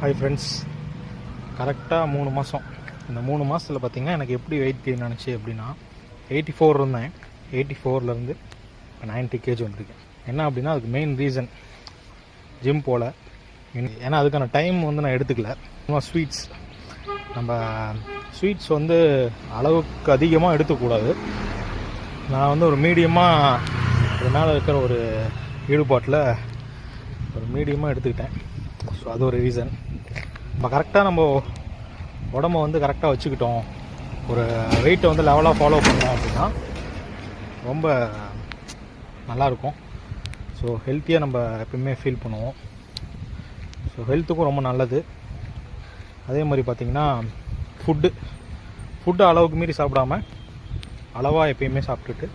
Hi friends, கரெக்டாக 3 மாதம். இந்த 3 மாதத்தில் பார்த்திங்கன்னா எனக்கு எப்படி வெயிட் கெயின் ஆனிச்சு அப்படின்னா 84 இருந்தேன். 84லேருந்து இப்போ 90 kg வந்திருக்கேன். என்ன அப்படின்னா அதுக்கு மெயின் ரீசன் ஜிம் போல். ஏன்னா அதுக்கான டைம் நான் எடுத்துக்கல. ஸ்வீட்ஸ் நம்ம ஸ்வீட்ஸ் அளவுக்கு அதிகமாக எடுத்துக்கூடாது. நான் ஒரு மீடியமாக அது மேலே இருக்கிற ஒரு ஈடுபாட்டில் ஒரு மீடியமாக எடுத்துக்கிட்டேன். ஸோ அது ஒரு ரீசன். நம்ம கரெக்டாக நம்ம உடம்பை கரெக்டாக வச்சுக்கிட்டோம், ஒரு வெயிட்டை லெவலாக ஃபாலோ பண்ணோம் அப்படின்னா ரொம்ப நல்லாயிருக்கும். ஸோ ஹெல்த்தியாக நம்ம எப்பயுமே ஃபீல் பண்ணுவோம். ஸோ ஹெல்த்துக்கும் ரொம்ப நல்லது. அதே மாதிரி பார்த்திங்கன்னா ஃபுட்டு அளவுக்கு மீறி சாப்பிடாமல் அளவாக எப்பயுமே சாப்பிட்டுட்டு